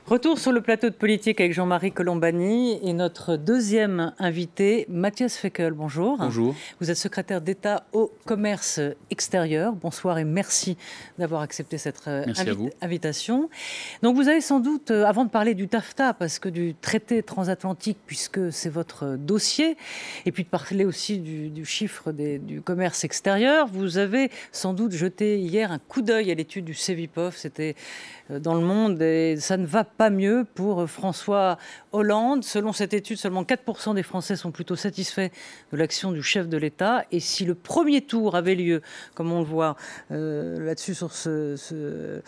Retour sur le plateau de politique avec Jean-Marie Colombani et notre deuxième invité, Matthias Fekl. Bonjour. Bonjour. Vous êtes secrétaire d'État au commerce extérieur. Bonsoir et merci d'avoir accepté cette invitation. Donc vous avez sans doute, avant de parler du TAFTA, parce que du traité transatlantique, puisque c'est votre dossier, et puis de parler aussi du chiffre du commerce extérieur, vous avez sans doute jeté hier un coup d'œil à l'étude du Cevipof. C'était dans Le Monde et ça ne va pas mieux pour François Hollande. Selon cette étude, seulement 4% des Français sont plutôt satisfaits de l'action du chef de l'État. Et si le premier tour avait lieu, comme on le voit là-dessus sur ce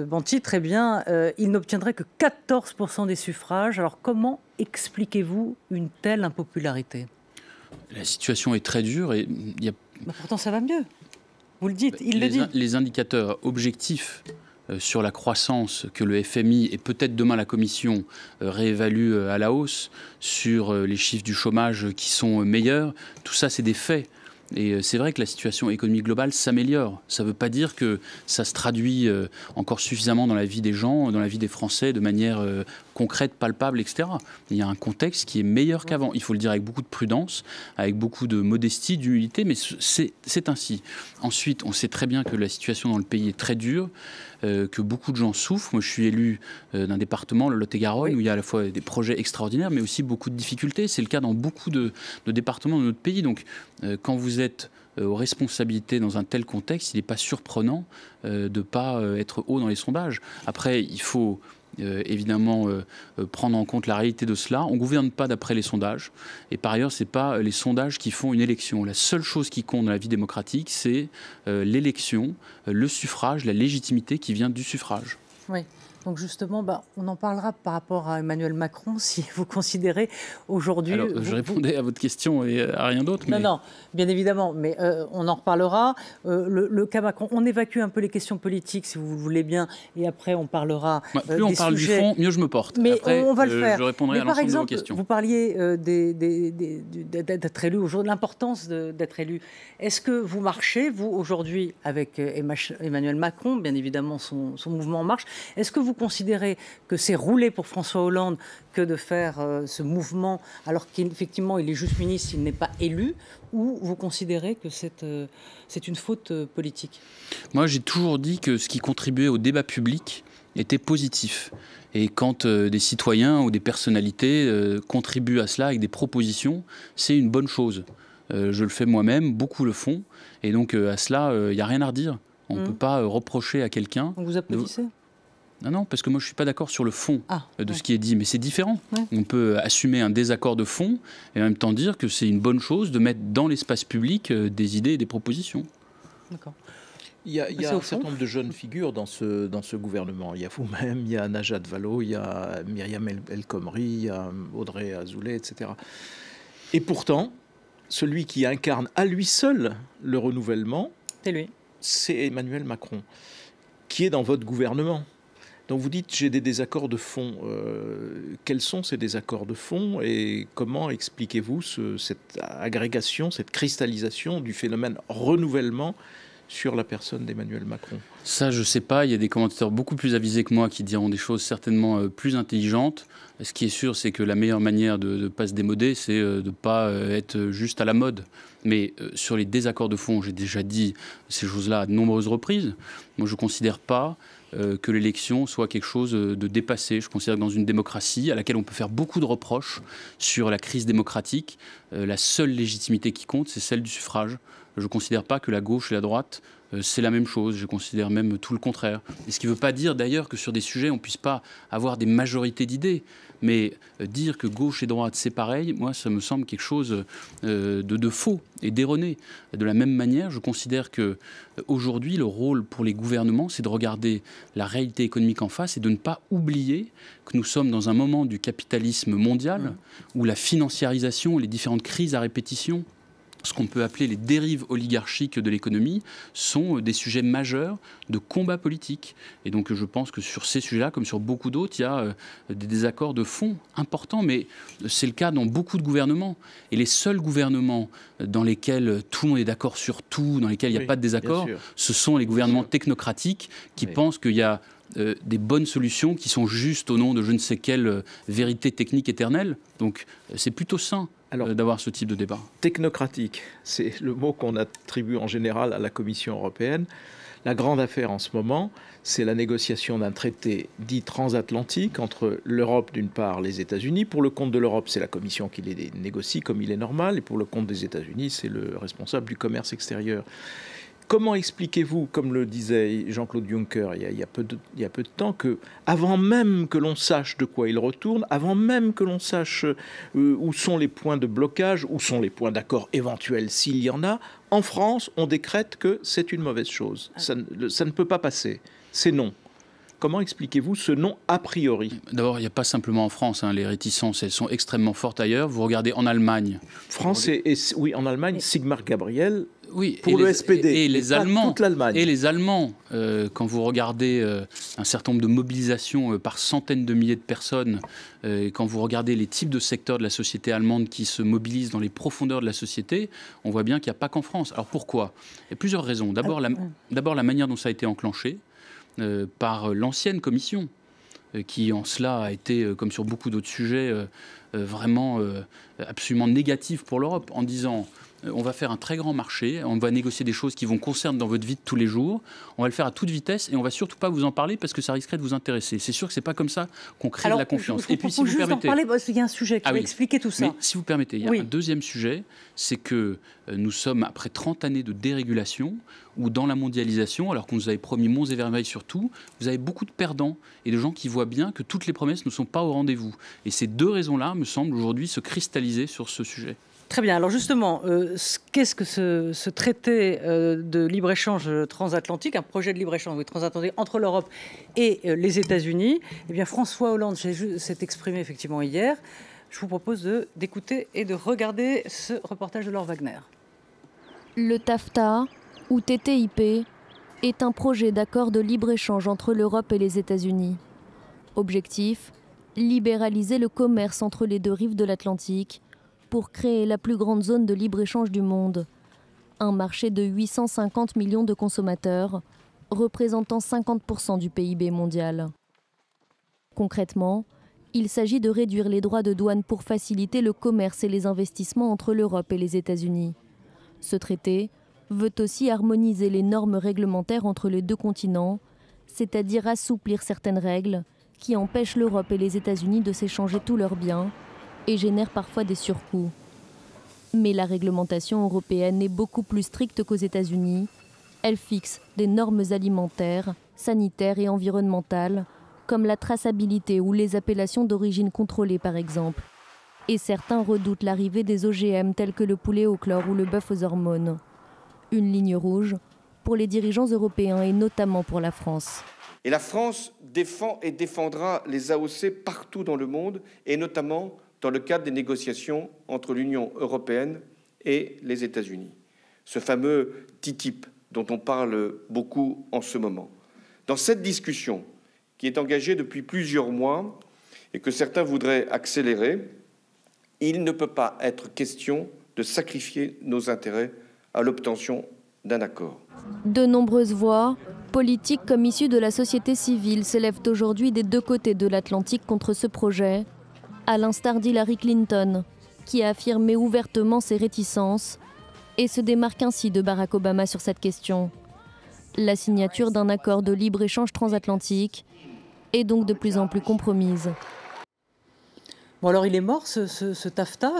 banc titre, eh bien, il n'obtiendrait que 14% des suffrages. Alors comment expliquez-vous une telle impopularité? La situation est très dure et il y a... pourtant, ça va mieux. Vous le dites, il le dit. Les indicateurs objectifs sur la croissance que le FMI et peut-être demain la Commission réévaluent à la hausse, sur les chiffres du chômage qui sont meilleurs, tout ça c'est des faits. Et c'est vrai que la situation économique globale s'améliore. Ça ne veut pas dire que ça se traduit encore suffisamment dans la vie des gens, dans la vie des Français, de manière concrète, palpable, etc. Il y a un contexte qui est meilleur qu'avant. Il faut le dire avec beaucoup de prudence, avec beaucoup de modestie, d'humilité, mais c'est ainsi. Ensuite, on sait très bien que la situation dans le pays est très dure, que beaucoup de gens souffrent. Moi, je suis élu d'un département, le Lot-et-Garonne, où il y a à la fois des projets extraordinaires, mais aussi beaucoup de difficultés. C'est le cas dans beaucoup de départements de notre pays. Donc, quand vous êtes aux responsabilités dans un tel contexte, il n'est pas surprenant de ne pas être haut dans les sondages. Après, il faut évidemment prendre en compte la réalité de cela. On ne gouverne pas d'après les sondages. Et par ailleurs, ce n'est pas les sondages qui font une élection. La seule chose qui compte dans la vie démocratique, c'est l'élection, le suffrage, la légitimité qui vient du suffrage. Oui. Donc justement, on en parlera par rapport à Emmanuel Macron, si vous considérez aujourd'hui... Alors, je répondais à votre question et à rien d'autre. Mais... Non, bien évidemment, mais on en reparlera. Le cas Macron, on évacue un peu les questions politiques, si vous voulez bien, et après on parlera plus on parle du fond, mieux je me porte. Mais après, on va le faire. Je répondrai à l'ensemble de vos questions. Vous parliez d'être élu aujourd'hui, l'importance d'être élu. Est-ce que vous marchez, vous, aujourd'hui, avec Emmanuel Macron, bien évidemment son mouvement En Marche, est-ce que vous considérez que c'est roulé pour François Hollande que de faire ce mouvement alors qu'effectivement il est juste ministre, il n'est pas élu, ou vous considérez que c'est une faute politique? Moi, j'ai toujours dit que ce qui contribuait au débat public était positif. Et quand des citoyens ou des personnalités contribuent à cela avec des propositions, c'est une bonne chose. Je le fais moi-même, beaucoup le font. Et donc à cela, il n'y a rien à redire. On ne peut pas reprocher à quelqu'un... Vous applaudissez ? Non, parce que moi je ne suis pas d'accord sur le fond de ce qui est dit, mais c'est différent. On peut assumer un désaccord de fond et en même temps dire que c'est une bonne chose de mettre dans l'espace public des idées et des propositions. D'accord. Il y a un certain nombre de jeunes figures dans ce gouvernement. Il y a vous-même, il y a Najat Vallaud, il y a Myriam El Khomri, il y a Audrey Azoulay, etc. Et pourtant, celui qui incarne à lui seul le renouvellement, c'est Emmanuel Macron, qui est dans votre gouvernement. Donc vous dites, j'ai des désaccords de fond. Quels sont ces désaccords de fond et comment expliquez-vous cette agrégation, cette cristallisation du phénomène renouvellement sur la personne d'Emmanuel Macron? Ça, je ne sais pas. Il y a des commentateurs beaucoup plus avisés que moi qui diront des choses certainement plus intelligentes. Ce qui est sûr, c'est que la meilleure manière de ne pas se démoder, c'est de ne pas être juste à la mode. Mais sur les désaccords de fond, j'ai déjà dit ces choses-là à de nombreuses reprises. Moi, je ne considère pas que l'élection soit quelque chose de dépassé. Je considère que dans une démocratie à laquelle on peut faire beaucoup de reproches sur la crise démocratique, la seule légitimité qui compte, c'est celle du suffrage. Je ne considère pas que la gauche et la droite, c'est la même chose. Je considère même tout le contraire. Et ce qui ne veut pas dire d'ailleurs que sur des sujets, on ne puisse pas avoir des majorités d'idées. Mais dire que gauche et droite, c'est pareil, moi, ça me semble quelque chose de faux et d'erroné. De la même manière, je considère qu'aujourd'hui, le rôle pour les gouvernements, c'est de regarder la réalité économique en face et de ne pas oublier que nous sommes dans un moment du capitalisme mondial où la financiarisation, les différentes crises à répétition, ce qu'on peut appeler les dérives oligarchiques de l'économie, sont des sujets majeurs de combat politique. Et donc je pense que sur ces sujets-là, comme sur beaucoup d'autres, il y a des désaccords de fond importants, mais c'est le cas dans beaucoup de gouvernements. Et les seuls gouvernements dans lesquels tout le monde est d'accord sur tout, dans lesquels il n'y a pas de désaccord, ce sont les gouvernements technocratiques qui pensent qu'il y a des bonnes solutions qui sont justes au nom de je ne sais quelle vérité technique éternelle. Donc c'est plutôt sain d'avoir ce type de débat. Technocratique, c'est le mot qu'on attribue en général à la Commission européenne. La grande affaire en ce moment, c'est la négociation d'un traité dit transatlantique entre l'Europe d'une part, les États-Unis. Pour le compte de l'Europe, c'est la Commission qui les négocie comme il est normal. Et pour le compte des États-Unis, c'est le responsable du commerce extérieur. Comment expliquez-vous, comme le disait Jean-Claude Juncker il y a peu de temps, que avant même que l'on sache de quoi il retourne, avant même que l'on sache où sont les points de blocage, où sont les points d'accord éventuels s'il y en a, en France, on décrète que c'est une mauvaise chose. Ça ne peut pas passer. C'est non. Comment expliquez-vous ce non a priori? D'abord, il n'y a pas simplement en France, les réticences, elles sont extrêmement fortes ailleurs. Vous regardez en Allemagne. Oui, en Allemagne, Sigmar Gabriel, oui, pour le SPD. Et les Allemands. Toute l'Allemagne. Et les Allemands, quand vous regardez un certain nombre de mobilisations par centaines de milliers de personnes, quand vous regardez les types de secteurs de la société allemande qui se mobilisent dans les profondeurs de la société, on voit bien qu'il n'y a pas qu'en France. Alors pourquoi? Il y a plusieurs raisons. D'abord, la manière dont ça a été enclenché. Par l'ancienne commission, qui en cela a été, comme sur beaucoup d'autres sujets, vraiment absolument négative pour l'Europe, en disant on va faire un très grand marché, on va négocier des choses qui vont concerner dans votre vie de tous les jours, on va le faire à toute vitesse et on va surtout pas vous en parler parce que ça risquerait de vous intéresser. C'est sûr que c'est pas comme ça qu'on crée de la confiance. Et puis si vous permettez, en parler, parce qu'il y a un sujet qui va expliquer tout ça. Mais si vous permettez, il y a un deuxième sujet, c'est que nous sommes après 30 années de dérégulation où dans la mondialisation, alors qu'on nous avait promis monts et merveilles sur tout, vous avez beaucoup de perdants et de gens qui voient bien que toutes les promesses ne sont pas au rendez-vous. Et ces deux raisons-là me semblent aujourd'hui se cristalliser sur ce sujet. Très bien. Alors justement, qu'est-ce que ce traité de libre-échange transatlantique, un projet de libre-échange transatlantique entre l'Europe et les États-Unis? Eh bien, François Hollande s'est exprimé effectivement hier. Je vous propose d'écouter et de regarder ce reportage de Laure Wagner. Le TAFTA, ou TTIP, est un projet d'accord de libre-échange entre l'Europe et les États-Unis. Objectif, libéraliser le commerce entre les deux rives de l'Atlantique pour créer la plus grande zone de libre-échange du monde. Un marché de 850 millions de consommateurs, représentant 50% du PIB mondial. Concrètement, il s'agit de réduire les droits de douane pour faciliter le commerce et les investissements entre l'Europe et les États-Unis. Ce traité veut aussi harmoniser les normes réglementaires entre les deux continents, c'est-à-dire assouplir certaines règles qui empêchent l'Europe et les États-Unis de s'échanger tous leurs biens et génèrent parfois des surcoûts. Mais la réglementation européenne est beaucoup plus stricte qu'aux États-Unis. Elle fixe des normes alimentaires, sanitaires et environnementales, comme la traçabilité ou les appellations d'origine contrôlée par exemple. Et certains redoutent l'arrivée des OGM tels que le poulet au chlore ou le bœuf aux hormones. Une ligne rouge pour les dirigeants européens et notamment pour la France. Et la France défend et défendra les AOC partout dans le monde et notamment dans le cadre des négociations entre l'Union européenne et les États-Unis. Ce fameux TTIP dont on parle beaucoup en ce moment. Dans cette discussion qui est engagée depuis plusieurs mois et que certains voudraient accélérer, il ne peut pas être question de sacrifier nos intérêts à l'obtention d'un accord. De nombreuses voix, politiques comme issues de la société civile, s'élèvent aujourd'hui des deux côtés de l'Atlantique contre ce projet, à l'instar d'Hillary Clinton, qui a affirmé ouvertement ses réticences et se démarque ainsi de Barack Obama sur cette question. La signature d'un accord de libre-échange transatlantique est donc de plus en plus compromise. Bon, alors il est mort ce TAFTA,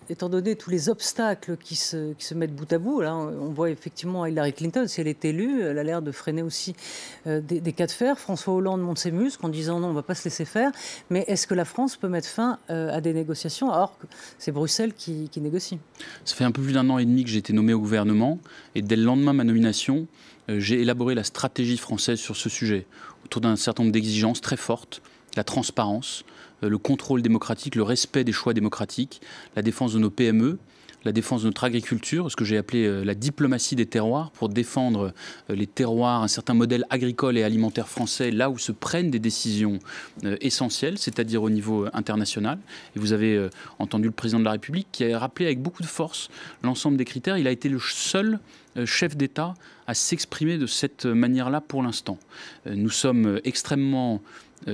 étant donné tous les obstacles qui se mettent bout à bout. Là, on voit effectivement Hillary Clinton, si elle est élue, elle a l'air de freiner aussi des cas de fer. François Hollande monte ses muscles en disant non, on ne va pas se laisser faire. Mais est-ce que la France peut mettre fin à des négociations alors que c'est Bruxelles qui négocie? Ça fait un peu plus d'1 an et demi que j'ai été nommé au gouvernement et dès le lendemain de ma nomination, j'ai élaboré la stratégie française sur ce sujet, autour d'un certain nombre d'exigences très fortes, la transparence, le contrôle démocratique, le respect des choix démocratiques, la défense de nos PME, la défense de notre agriculture, ce que j'ai appelé la diplomatie des terroirs, pour défendre les terroirs, un certain modèle agricole et alimentaire français, là où se prennent des décisions essentielles, c'est-à-dire au niveau international. Et vous avez entendu le président de la République qui a rappelé avec beaucoup de force l'ensemble des critères. Il a été le seul chef d'État à s'exprimer de cette manière-là pour l'instant. Nous sommes extrêmement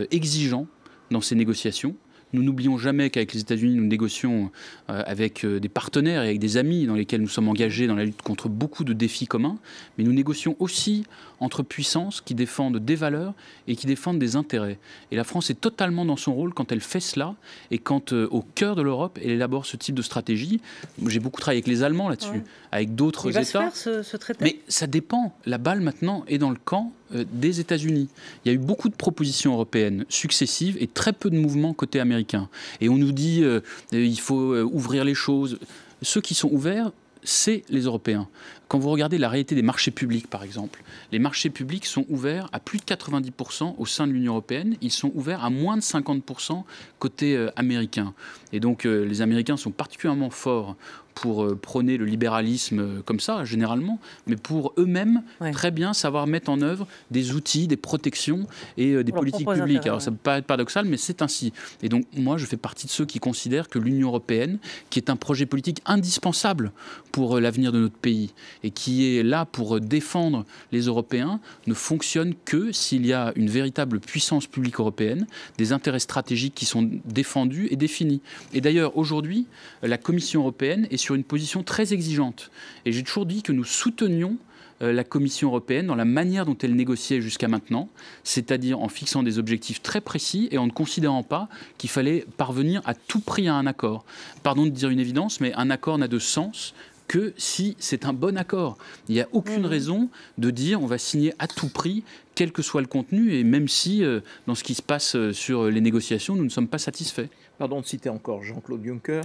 exigeants dans ces négociations. Nous n'oublions jamais qu'avec les États-Unis, nous négocions avec des partenaires et avec des amis dans lesquels nous sommes engagés dans la lutte contre beaucoup de défis communs, mais nous négocions aussi entre puissances qui défendent des valeurs et qui défendent des intérêts. Et la France est totalement dans son rôle quand elle fait cela et quand, au cœur de l'Europe, elle élabore ce type de stratégie. J'ai beaucoup travaillé avec les Allemands là-dessus, avec d'autres États. Il va se faire ce traité ? Mais ça dépend. La balle maintenant est dans le camp des États-Unis. Il y a eu beaucoup de propositions européennes successives et très peu de mouvements côté américain. Et on nous dit il faut ouvrir les choses. Ceux qui sont ouverts, c'est les Européens. Quand vous regardez la réalité des marchés publics, par exemple, les marchés publics sont ouverts à plus de 90% au sein de l'Union européenne. Ils sont ouverts à moins de 50% côté américain. Et donc, les Américains sont particulièrement forts pour prôner le libéralisme comme ça, généralement, mais pour eux-mêmes très bien savoir mettre en œuvre des outils, des protections et des politiques publiques. Alors ça peut pas être paradoxal, mais c'est ainsi. Et donc moi, je fais partie de ceux qui considèrent que l'Union européenne, qui est un projet politique indispensable pour l'avenir de notre pays et qui est là pour défendre les Européens, ne fonctionne que s'il y a une véritable puissance publique européenne, des intérêts stratégiques qui sont défendus et définis. Et d'ailleurs, aujourd'hui, la Commission européenne est sur une position très exigeante. Et j'ai toujours dit que nous soutenions la Commission européenne dans la manière dont elle négociait jusqu'à maintenant, c'est-à-dire en fixant des objectifs très précis et en ne considérant pas qu'il fallait parvenir à tout prix à un accord. Pardon de dire une évidence, mais un accord n'a de sens que si c'est un bon accord. Il n'y a aucune raison de dire on va signer à tout prix, quel que soit le contenu, et même si, dans ce qui se passe sur les négociations, nous ne sommes pas satisfaits. Pardon de citer encore Jean-Claude Juncker,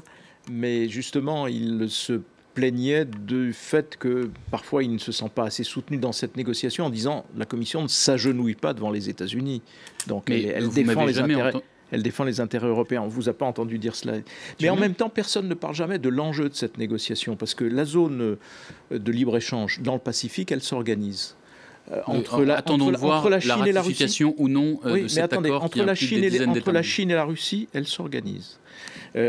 mais justement, il se plaignait du fait que parfois il ne se sent pas assez soutenu dans cette négociation en disant la Commission ne s'agenouille pas devant les États-Unis. Donc elle défend les intérêts européens. On ne vous a pas entendu dire cela. Mais en même temps, personne ne parle jamais de l'enjeu de cette négociation parce que la zone de libre-échange dans le Pacifique, elle s'organise. Attendons de voir la ratification ou non de cet accord entre la Chine et la Russie, elle s'organise.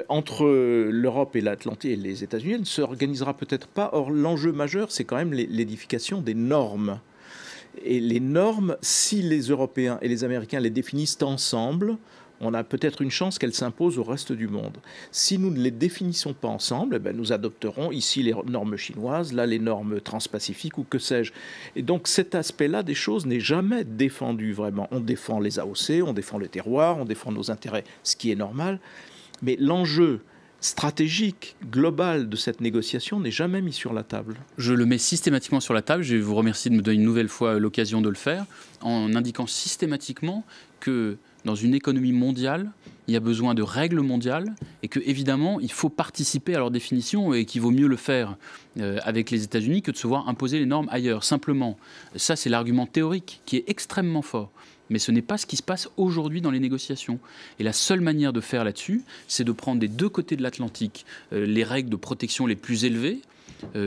Entre l'Europe et l'Atlantique et les États-Unis, elle ne s'organisera peut-être pas. Or, l'enjeu majeur, c'est quand même l'édification des normes. Et les normes, si les Européens et les Américains les définissent ensemble, on a peut-être une chance qu'elles s'imposent au reste du monde. Si nous ne les définissons pas ensemble, nous adopterons ici les normes chinoises, là les normes transpacifiques ou que sais-je. Et donc cet aspect-là des choses n'est jamais défendu vraiment. On défend les AOC, on défend le terroir, on défend nos intérêts, ce qui est normal. Mais l'enjeu stratégique, global de cette négociation n'est jamais mis sur la table. Je le mets systématiquement sur la table. Je vous remercie de me donner une nouvelle fois l'occasion de le faire, en indiquant systématiquement que dans une économie mondiale, il y a besoin de règles mondiales et que, évidemment, il faut participer à leur définition et qu'il vaut mieux le faire avec les États-Unis que de se voir imposer les normes ailleurs. Simplement, ça, c'est l'argument théorique qui est extrêmement fort. Mais ce n'est pas ce qui se passe aujourd'hui dans les négociations. Et la seule manière de faire là-dessus, c'est de prendre des deux côtés de l'Atlantique les règles de protection les plus élevées.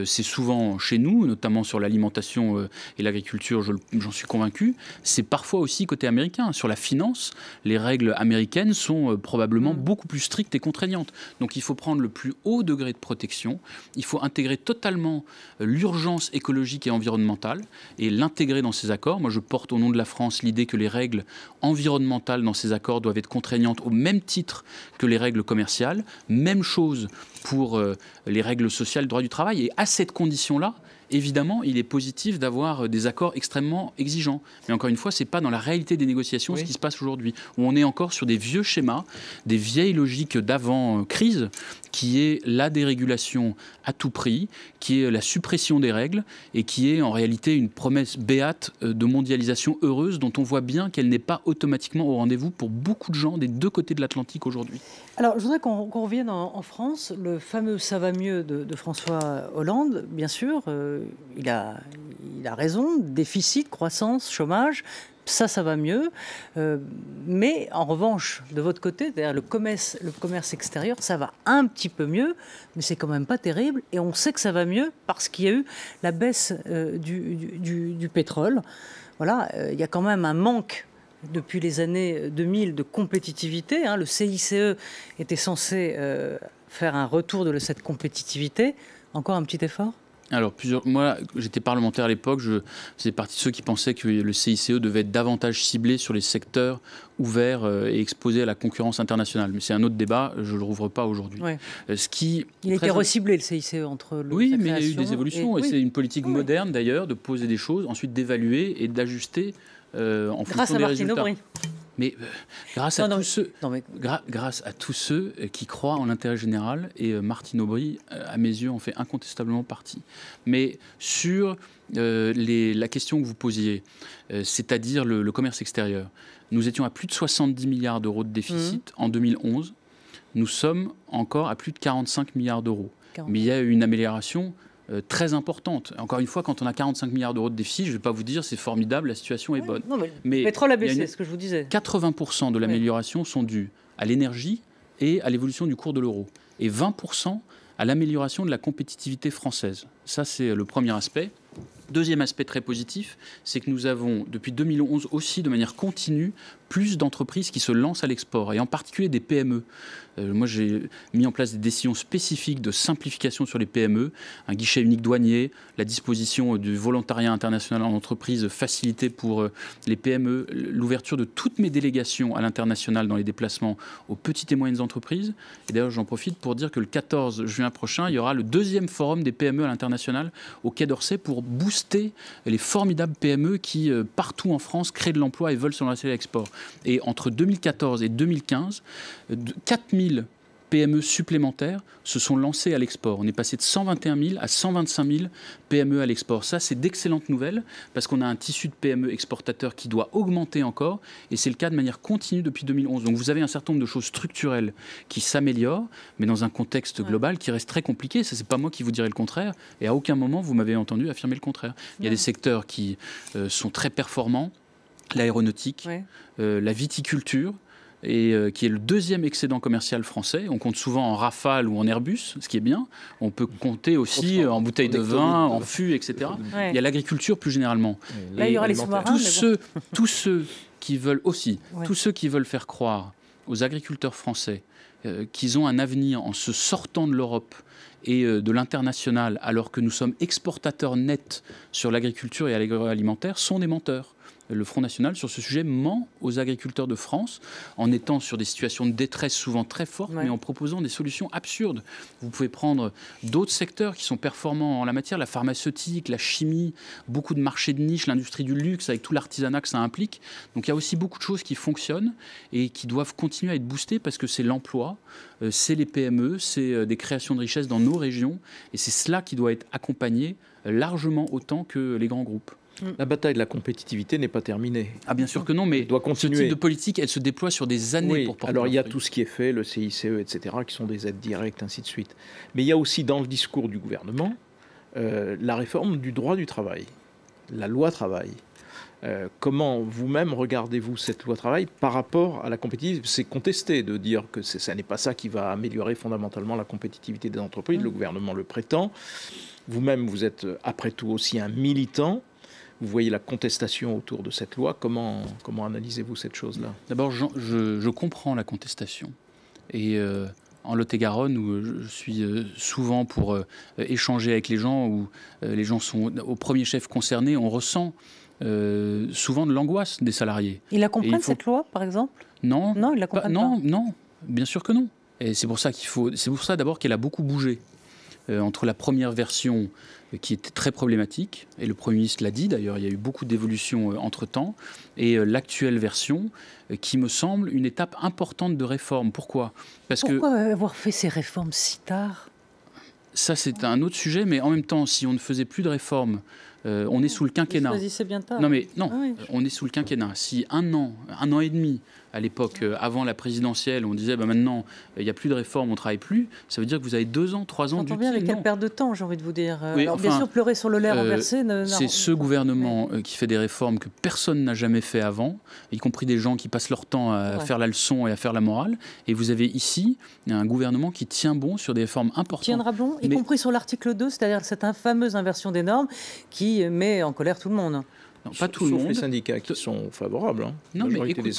C'est souvent chez nous, notamment sur l'alimentation et l'agriculture, j'en suis convaincu. C'est parfois aussi côté américain. Sur la finance, les règles américaines sont probablement beaucoup plus strictes et contraignantes. Donc il faut prendre le plus haut degré de protection. Il faut intégrer totalement l'urgence écologique et environnementale et l'intégrer dans ces accords. Moi, je porte au nom de la France l'idée que les règles environnementales dans ces accords doivent être contraignantes au même titre que les règles commerciales. Même chose pour les règles sociales, le droit du travail. Et à cette condition-là, évidemment, il est positif d'avoir des accords extrêmement exigeants. Mais encore une fois, ce n'est pas dans la réalité des négociations ce qui se passe aujourd'hui, où on est encore sur des vieux schémas, des vieilles logiques d'avant-crise, qui est la dérégulation à tout prix, qui est la suppression des règles, et qui est en réalité une promesse béate de mondialisation heureuse, dont on voit bien qu'elle n'est pas automatiquement au rendez-vous pour beaucoup de gens des deux côtés de l'Atlantique aujourd'hui. Alors, je voudrais qu'on revienne en France. Le fameux « ça va mieux » de François Hollande, bien sûr, il a raison, déficit, croissance, chômage, ça va mieux. Mais en revanche, de votre côté, derrière le commerce extérieur, ça va un petit peu mieux, mais c'est quand même pas terrible. Et on sait que ça va mieux parce qu'il y a eu la baisse du pétrole. Voilà, il y a quand même un manque depuis les années 2000 de compétitivité. Le CICE était censé faire un retour de cette compétitivité. Encore un petit effort ? Alors, moi, j'étais parlementaire à l'époque, je faisais partie de ceux qui pensaient que le CICE devait être davantage ciblé sur les secteurs ouverts et exposés à la concurrence internationale. Mais c'est un autre débat, je ne le rouvre pas aujourd'hui. Ouais. Il a été reciblé, le CICE, entre le Oui, mais il y a eu des évolutions, et c'est une politique moderne d'ailleurs, de poser des choses, ensuite d'évaluer et d'ajuster en fonction des résultats. Aubry. Mais grâce à tous ceux qui croient en l'intérêt général, et Martine Aubry, à mes yeux, en fait incontestablement partie. Mais sur la question que vous posiez, c'est-à-dire le commerce extérieur, nous étions à plus de 70 milliards d'euros de déficit en 2011. Nous sommes encore à plus de 45 milliards d'euros. Mais il y a eu une amélioration très importante. Encore une fois, quand on a 45 milliards d'euros de déficit, je ne vais pas vous dire c'est formidable, la situation est bonne. Non, mais le pétrole a baissé, c'est ce que je vous disais. 80% de l'amélioration sont dus à l'énergie et à l'évolution du cours de l'euro. Et 20% à l'amélioration de la compétitivité française. Ça, c'est le premier aspect. Deuxième aspect très positif, c'est que nous avons, depuis 2011 aussi, de manière continue, plus d'entreprises qui se lancent à l'export, et en particulier des PME. Moi, j'ai mis en place des décisions spécifiques de simplification sur les PME, un guichet unique douanier, la disposition du volontariat international en entreprise facilité pour les PME, l'ouverture de toutes mes délégations à l'international dans les déplacements aux petites et moyennes entreprises. Et d'ailleurs, j'en profite pour dire que le 14 juin prochain, il y aura le 2e forum des PME à l'international au Quai d'Orsay pour booster les formidables PME qui, partout en France, créent de l'emploi et veulent se lancer à l'export. Et entre 2014 et 2015, 4000 PME supplémentaires se sont lancées à l'export. On est passé de 121 000 à 125 000 PME à l'export. Ça, c'est d'excellentes nouvelles parce qu'on a un tissu de PME exportateurs qui doit augmenter encore, et c'est le cas de manière continue depuis 2011. Donc vous avez un certain nombre de choses structurelles qui s'améliorent, mais dans un contexte global qui reste très compliqué. Ça, c'est pas moi qui vous dirai le contraire, et à aucun moment vous m'avez entendu affirmer le contraire. Il y a des secteurs qui sont très performants, l'aéronautique, la viticulture, et qui est le 2e excédent commercial français. On compte souvent en Rafale ou en Airbus, ce qui est bien. On peut compter aussi en bouteilles de vin, en fûts, etc. Il y a l'agriculture plus généralement. Là, il y aura les sous-marins. Tous ceux qui veulent aussi, tous ceux qui veulent faire croire aux agriculteurs français qu'ils ont un avenir en se sortant de l'Europe et de l'international, alors que nous sommes exportateurs nets sur l'agriculture et l'agroalimentaire, sont des menteurs. Le Front National, sur ce sujet, ment aux agriculteurs de France en étant sur des situations de détresse souvent très fortes, mais en proposant des solutions absurdes. Vous pouvez prendre d'autres secteurs qui sont performants en la matière, la pharmaceutique, la chimie, beaucoup de marchés de niche, l'industrie du luxe, avec tout l'artisanat que ça implique. Donc il y a aussi beaucoup de choses qui fonctionnent et qui doivent continuer à être boostées parce que c'est l'emploi, c'est les PME, c'est des créations de richesses dans nos régions, et c'est cela qui doit être accompagné largement autant que les grands groupes. La bataille de la compétitivité n'est pas terminée. Ah bien sûr que non, mais doit continuer. Ce type de politique, elle se déploie sur des années pour porter. Alors il y a tout ce qui est fait, le CICE, etc., qui sont des aides directes, ainsi de suite. Mais il y a aussi dans le discours du gouvernement la réforme du droit du travail, la loi travail. Comment vous-même regardez-vous cette loi travail par rapport à la compétitivité? C'est contesté de dire que ça n'est pas ça qui va améliorer fondamentalement la compétitivité des entreprises. Le gouvernement le prétend. Vous-même, vous êtes après tout aussi un militant. Vous voyez la contestation autour de cette loi. Comment analysez-vous cette chose-là? D'abord, je comprends la contestation. Et en Lot-et-Garonne, où je suis souvent pour échanger avec les gens, où les gens sont au premier chef concernés, on ressent souvent de l'angoisse des salariés. Ils la comprennent, cette loi, par exemple? Non. Non, ils la comprennent pas. Non, bien sûr que non. Et c'est pour ça c'est pour ça d'abord qu'elle a beaucoup bougé. Entre la première version qui était très problématique, et le Premier ministre l'a dit d'ailleurs, il y a eu beaucoup d'évolutions entre-temps, et l'actuelle version qui me semble une étape importante de réforme. Pourquoi avoir fait ces réformes si tard? Ça, c'est un autre sujet, mais en même temps, si on ne faisait plus de réformes, on est sous le quinquennat. Vous choisissez bien tard. Non, on est sous le quinquennat. Si un an et demi, à l'époque, avant la présidentielle, on disait maintenant, il n'y a plus de réforme, on ne travaille plus, ça veut dire que vous avez 2 ans, 3 ans d'utile. J'entends bien, avec quelle perte de temps, j'ai envie de vous dire. Oui, alors, bien sûr, pleurer sur le lait renversé... c'est ce gouvernement qui fait des réformes que personne n'a jamais fait avant, y compris des gens qui passent leur temps à faire la leçon et à faire la morale. Et vous avez ici un gouvernement qui tient bon sur des réformes importantes. Tiendra bon, y compris sur l'article 2, c'est-à-dire cette fameuse inversion des normes qui met en colère tout le monde. Non, pas tout le monde. Les syndicats qui sont favorables. Hein. Non, mais écoutez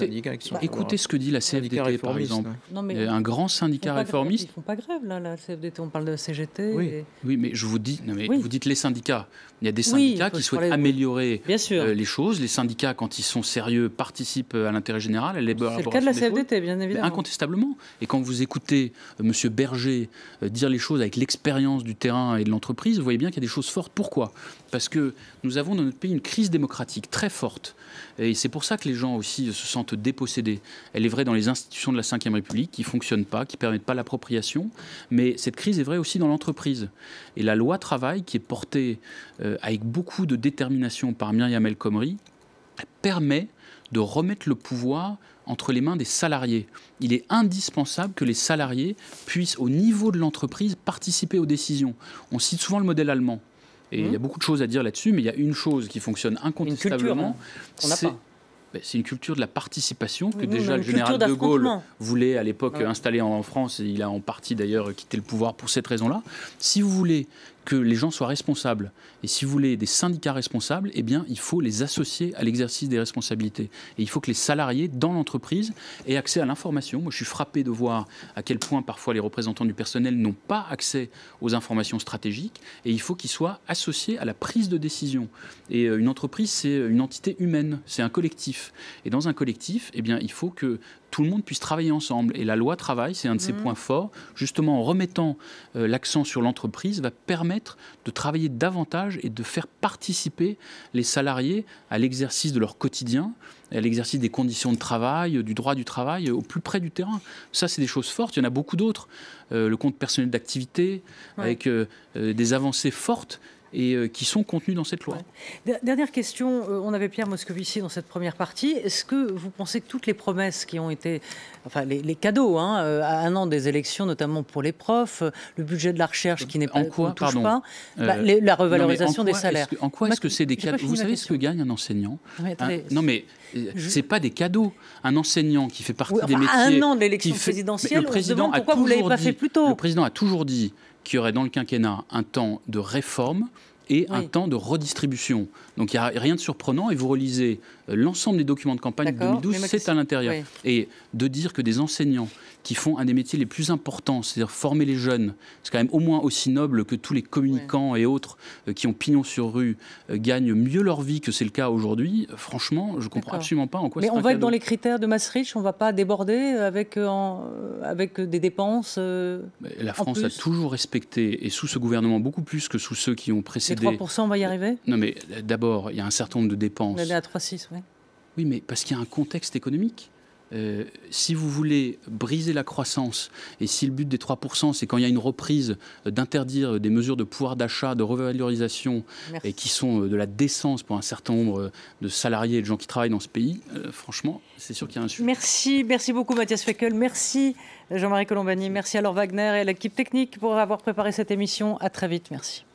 ce que dit la CFDT, par exemple. Non, mais un grand syndicat réformiste. Ils ne font pas grève, là, la CFDT. On parle de CGT. Oui, mais je vous dis, vous dites les syndicats. Il y a des syndicats qui souhaitent améliorer les choses. Les syndicats, quand ils sont sérieux, participent à l'intérêt général. C'est le cas de la CFDT, bien évidemment. Incontestablement. Et quand vous écoutez M. Berger dire les choses avec l'expérience du terrain et de l'entreprise, vous voyez bien qu'il y a des choses fortes. Pourquoi ? Parce que nous avons dans notre pays une crise démocratique très forte. Et c'est pour ça que les gens aussi se sentent dépossédés. Elle est vraie dans les institutions de la Ve République qui ne fonctionnent pas, qui ne permettent pas l'appropriation. Mais cette crise est vraie aussi dans l'entreprise. Et la loi travail, qui est portée avec beaucoup de détermination par Myriam El Khomri, permet de remettre le pouvoir entre les mains des salariés. Il est indispensable que les salariés puissent, au niveau de l'entreprise, participer aux décisions. On cite souvent le modèle allemand. Et il y a beaucoup de choses à dire là-dessus, mais il y a une chose qui fonctionne incontestablement. C'est une culture de la participation que déjà le général de Gaulle voulait à l'époque installer en France. Et il a en partie d'ailleurs quitté le pouvoir pour cette raison-là. Si vous voulez que les gens soient responsables et si vous voulez des syndicats responsables, eh bien, il faut les associer à l'exercice des responsabilités. Et il faut que les salariés dans l'entreprise aient accès à l'information. Moi, je suis frappé de voir à quel point parfois les représentants du personnel n'ont pas accès aux informations stratégiques et il faut qu'ils soient associés à la prise de décision. Et une entreprise, c'est une entité humaine, c'est un collectif. Et dans un collectif, eh bien, il faut que tout le monde puisse travailler ensemble. Et la loi travail, c'est un de ses points forts. Justement, en remettant l'accent sur l'entreprise, va permettre de travailler davantage et de faire participer les salariés à l'exercice de leur quotidien, à l'exercice des conditions de travail, du droit du travail, au plus près du terrain. Ça, c'est des choses fortes. Il y en a beaucoup d'autres. Le compte personnel d'activité, avec des avancées fortes et qui sont contenus dans cette loi. Dernière question, on avait Pierre Moscovici dans cette première partie. Est-ce que vous pensez que toutes les promesses qui ont été, enfin les cadeaux, à un an des élections, notamment pour les profs, le budget de la recherche qui n'est pas, ne touche pas, la revalorisation des salaires. En quoi est-ce que c'est des cadeaux ? Vous savez ce que gagne un enseignant ? Non mais c'est pas des cadeaux. Un enseignant qui fait partie des métiers... À un an de l'élection présidentielle, on se demande pourquoi vous ne l'avez pas fait plus tôt. Le président a toujours dit qu'il y aurait dans le quinquennat un temps de réforme et un temps de redistribution. Donc il n'y a rien de surprenant et vous relisez l'ensemble des documents de campagne de 2012, c'est à l'intérieur. Oui. Et de dire que des enseignants qui font un des métiers les plus importants, c'est-à-dire former les jeunes, c'est quand même au moins aussi noble que tous les communicants et autres qui ont pignon sur rue gagnent mieux leur vie que c'est le cas aujourd'hui. Franchement, je ne comprends absolument pas en quoi c'est un cadeau. Mais on va être dans les critères de Maastricht, on ne va pas déborder avec des dépenses La France a toujours respecté, et sous ce gouvernement beaucoup plus que sous ceux qui ont précédé... Les 3%, on va y arriver ? Non mais d'abord, il y a un certain nombre de dépenses. On est à 3,6, oui. Oui, mais parce qu'il y a un contexte économique. Si vous voulez briser la croissance, et si le but des 3%, c'est quand il y a une reprise d'interdire des mesures de pouvoir d'achat, de revalorisation, et qui sont de la décence pour un certain nombre de salariés et de gens qui travaillent dans ce pays, franchement, c'est sûr qu'il y a un sujet. Merci beaucoup Mathias Fekl, merci Jean-Marie Colombani, merci à Laure Wagner et à l'équipe technique pour avoir préparé cette émission. À très vite, merci.